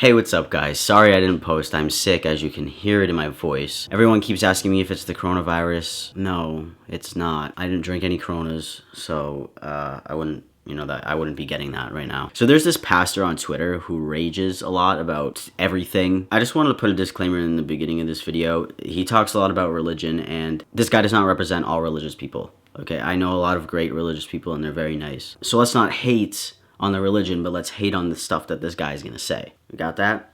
Hey, what's up guys? Sorry I didn't post. I'm sick, as you can hear it in my voice. Everyone keeps asking me if it's the coronavirus. No, it's not. I didn't drink any Coronas, so I wouldn't be getting that right now. So there's this pastor on Twitter who rages a lot about everything. I just wanted to put a disclaimer in the beginning of this video. He talks a lot about religion, and this guy does not represent all religious people. Okay, I know a lot of great religious people and they're very nice. So let's not hate on the religion, but let's hate on the stuff that this guy is gonna say. You got that?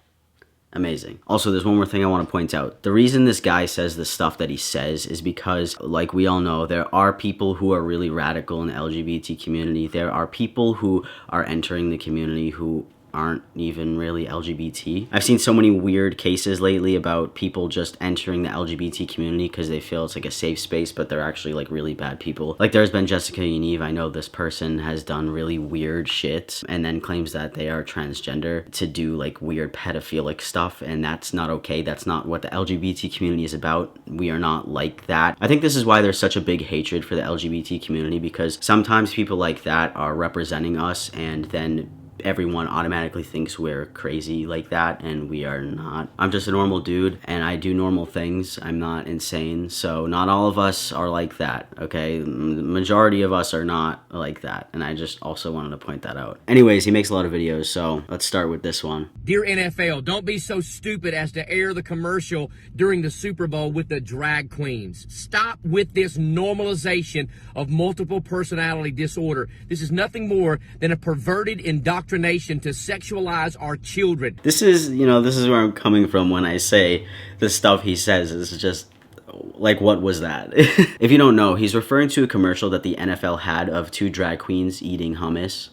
Amazing. Also, there's one more thing I want to point out. The reason this guy says the stuff that he says is because, like we all know, there are people who are really radical in the LGBT community. There are people who are entering the community who aren't even really LGBT. I've seen so many weird cases lately about people just entering the LGBT community because they feel it's like a safe space, but they're actually like really bad people. Like there's been Jessica and Eve. I know this person has done really weird shit and then claims that they are transgender to do like weird pedophilic stuff, and that's not okay. That's not what the LGBT community is about. We are not like that. I think this is why there's such a big hatred for the LGBT community, because sometimes people like that are representing us and then everyone automatically thinks we're crazy like that, and we are not. I'm just a normal dude and I do normal things. I'm not insane. So not all of us are like that, okay? The majority of us are not like that, and I just also wanted to point that out. Anyways, he makes a lot of videos, so let's start with this one. Dear NFL, don't be so stupid as to air the commercial during the Super Bowl with the drag queens. Stop with this normalization of multiple personality disorder. This is nothing more than a perverted indoctrination to sexualize our children. This is where I'm coming from when I say the stuff he says is just like, what was that? If you don't know, he's referring to a commercial that the NFL had of two drag queens eating hummus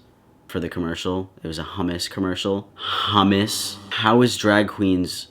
for the commercial. It was a hummus commercial. Hummus? How is drag queens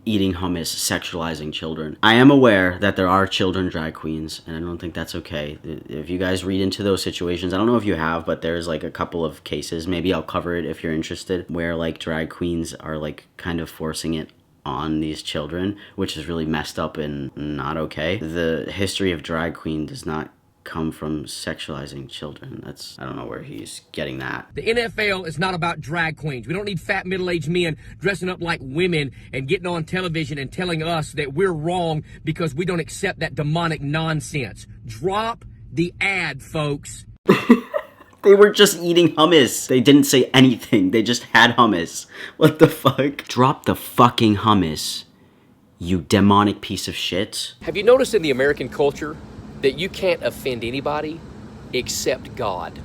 eating hummus sexualizing children? I am aware that there are children drag queens, and I don't think that's okay. If you guys read into those situations, I don't know if you have, but there's like a couple of cases, maybe I'll cover it if you're interested, where like drag queens are like kind of forcing it on these children, which is really messed up and not okay. The history of drag queen does not come from sexualizing children. I don't know where he's getting that. The NFL is not about drag queens. We don't need fat middle-aged men dressing up like women and getting on television and telling us that we're wrong because we don't accept that demonic nonsense. Drop the ad, folks. They were just eating hummus. They didn't say anything. They just had hummus. What the fuck? Drop the fucking hummus, you demonic piece of shit. Have you noticed in the American culture that you can't offend anybody except God?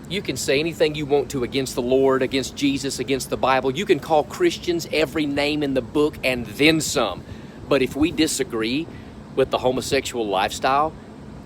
You can say anything you want to against the Lord, against Jesus, against the Bible. You can call Christians every name in the book and then some. But if we disagree with the homosexual lifestyle,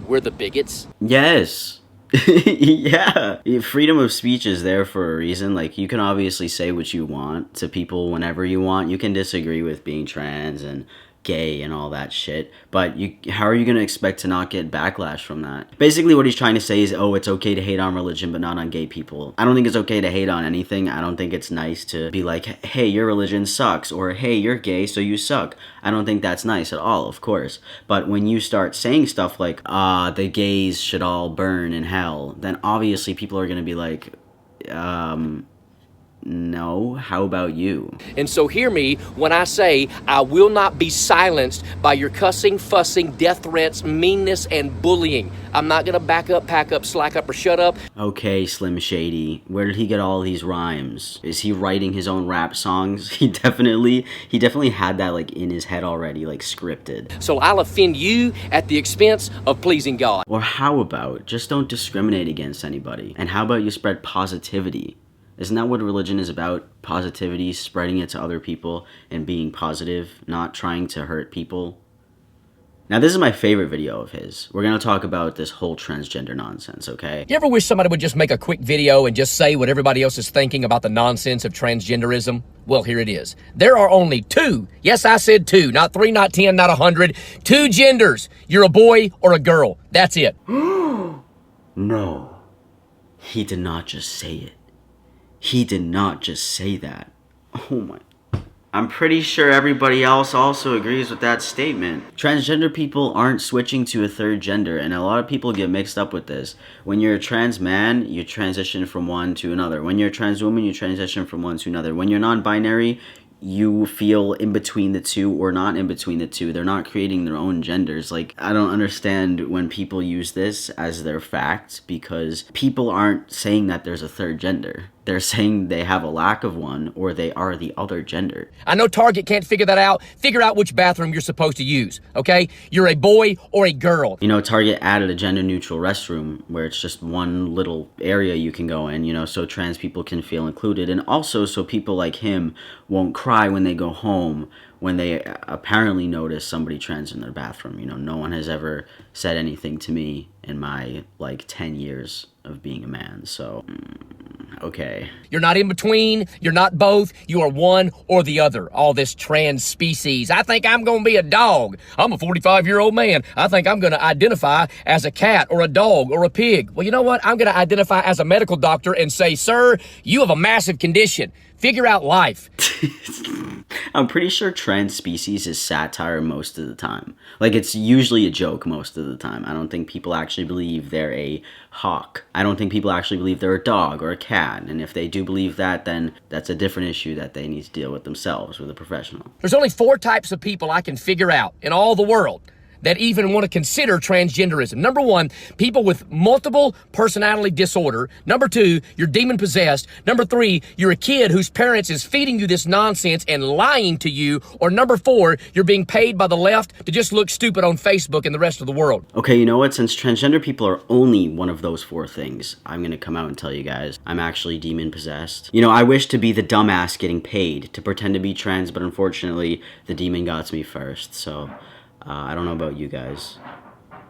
we're the bigots. Yes. Yeah. Freedom of speech is there for a reason. Like, you can obviously say what you want to people whenever you want. You can disagree with being trans and gay and all that shit, but how are you going to expect to not get backlash from that? Basically what he's trying to say is, oh, it's okay to hate on religion but not on gay people. I don't think it's okay to hate on anything. I don't think it's nice to be like, hey, your religion sucks, or hey, you're gay so you suck. I don't think that's nice at all, of course. But when you start saying stuff like, the gays should all burn in hell, then obviously people are going to be like, no, how about you? And so hear me when I say I will not be silenced by your cussing, fussing, death threats, meanness, and bullying. I'm not gonna back up, pack up, slack up, or shut up. Okay, Slim Shady, where did he get all these rhymes? Is he writing his own rap songs? He definitely had that like in his head already, like scripted. So I'll offend you at the expense of pleasing God. Or how about just don't discriminate against anybody? And how about you spread positivity? Isn't that what religion is about? Positivity, spreading it to other people, and being positive, not trying to hurt people. Now, this is my favorite video of his. We're going to talk about this whole transgender nonsense, okay? You ever wish somebody would just make a quick video and just say what everybody else is thinking about the nonsense of transgenderism? Well, here it is. There are only two. Yes, I said two. Not 3, not 10, not 100. 2 genders. You're a boy or a girl. That's it. No. He did not just say it. He did not just say that. Oh my. I'm pretty sure everybody else also agrees with that statement. Transgender people aren't switching to a third gender, and a lot of people get mixed up with this. When you're a trans man, you transition from one to another. When you're a trans woman, you transition from one to another. When you're non-binary, you feel in between the two or not in between the two. They're not creating their own genders. Like, I don't understand when people use this as their fact, because people aren't saying that there's a third gender. They're saying they have a lack of one, or they are the other gender. I know Target can't figure that out. Figure out which bathroom you're supposed to use, okay? You're a boy or a girl. You know, Target added a gender-neutral restroom where it's just one little area you can go in, you know, so trans people can feel included. And also so people like him won't cry when they go home when they apparently notice somebody trans in their bathroom. You know, no one has ever said anything to me in my, like, 10 years of being a man, so... okay. You're not in between. You're not both. You are one or the other. All this trans species. I think I'm going to be a dog. I'm a 45-year-old man. I think I'm going to identify as a cat or a dog or a pig. Well, you know what? I'm going to identify as a medical doctor and say, sir, you have a massive condition. Figure out life. I'm pretty sure trans species is satire most of the time. Like, it's usually a joke most of the time. I don't think people actually believe they're a hawk. I don't think people actually believe they're a dog or a cat. And if they do believe that, then that's a different issue that they need to deal with themselves, with a professional. There's only 4 types of people I can figure out in all the world that even want to consider transgenderism. Number 1, people with multiple personality disorder. Number 2, you're demon possessed. Number 3, you're a kid whose parents is feeding you this nonsense and lying to you. Or number 4, you're being paid by the left to just look stupid on Facebook and the rest of the world. Okay, you know what? Since transgender people are only one of those 4 things, I'm gonna come out and tell you guys, I'm actually demon possessed. You know, I wish to be the dumbass getting paid to pretend to be trans, but unfortunately, the demon got me first, so... I don't know about you guys.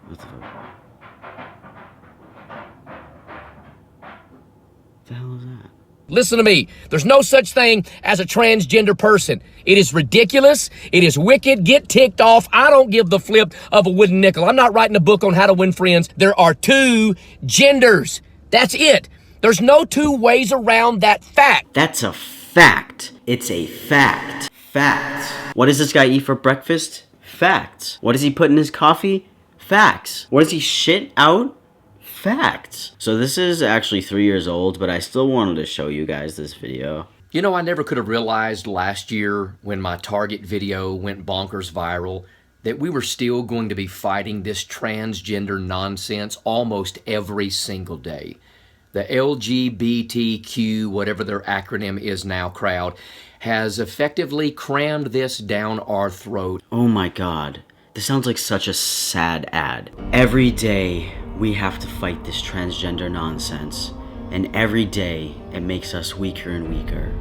What the hell is that? Listen to me. There's no such thing as a transgender person. It is ridiculous. It is wicked. Get ticked off. I don't give the flip of a wooden nickel. I'm not writing a book on how to win friends. There are 2 genders. That's it. There's no 2 ways around that fact. That's a fact. It's a fact. Fact. What does this guy eat for breakfast? Facts. What does he put in his coffee? Facts. What does he shit out? Facts. So this is actually 3 years old, but I still wanted to show you guys this video. You know, I never could have realized last year when my Target video went bonkers viral that we were still going to be fighting this transgender nonsense almost every single day. The LGBTQ, whatever their acronym is now, crowd, has effectively crammed this down our throat. Oh my god. This sounds like such a sad ad. Every day we have to fight this transgender nonsense, and every day it makes us weaker and weaker.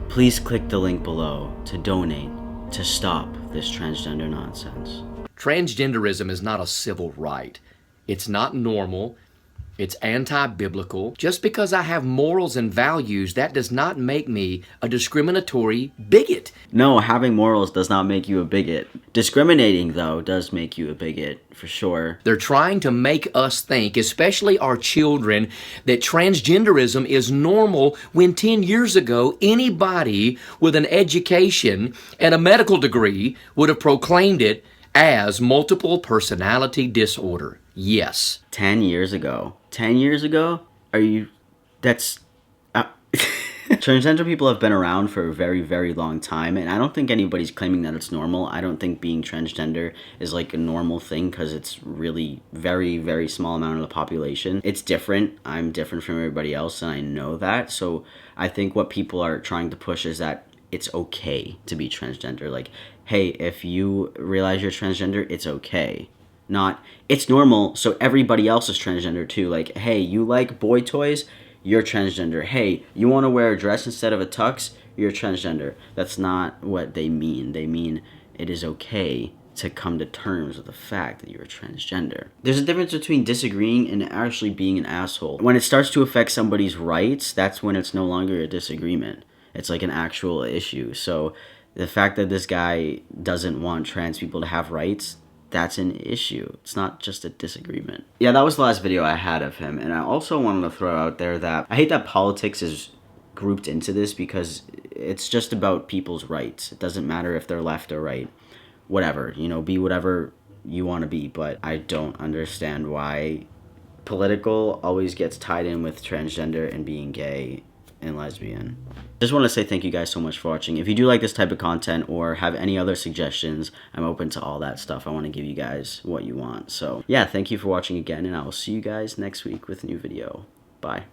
Please click the link below to donate to stop this transgender nonsense. Transgenderism is not a civil right. It's not normal. It's anti-biblical. Just because I have morals and values, that does not make me a discriminatory bigot. No, having morals does not make you a bigot. Discriminating, though, does make you a bigot, for sure. They're trying to make us think, especially our children, that transgenderism is normal when 10 years ago, anybody with an education and a medical degree would have proclaimed it as multiple personality disorder. Yes. 10 years ago. 10 years ago? Are you... That's... Transgender people have been around for a very, very long time, and I don't think anybody's claiming that it's normal. I don't think being transgender is like a normal thing, because it's really very, very small amount of the population. It's different. I'm different from everybody else, and I know that. So I think what people are trying to push is that it's okay to be transgender. Like, hey, if you realize you're transgender, it's okay. Not, it's normal, so everybody else is transgender too. Like, hey, you like boy toys? You're transgender. Hey, you want to wear a dress instead of a tux? You're transgender. That's not what they mean. They mean it is okay to come to terms with the fact that you're transgender. There's a difference between disagreeing and actually being an asshole. When it starts to affect somebody's rights, that's when it's no longer a disagreement. It's like an actual issue. So the fact that this guy doesn't want trans people to have rights, that's an issue. It's not just a disagreement. Yeah, that was the last video I had of him. And I also wanted to throw out there that I hate that politics is grouped into this because it's just about people's rights. It doesn't matter if they're left or right. Whatever, you know, be whatever you want to be, but I don't understand why political always gets tied in with transgender and being gay and lesbian. Just want to say thank you guys so much for watching. If you do like this type of content or have any other suggestions, I'm open to all that stuff. I want to give you guys what you want. So yeah, thank you for watching again, and I will see you guys next week with a new video. Bye.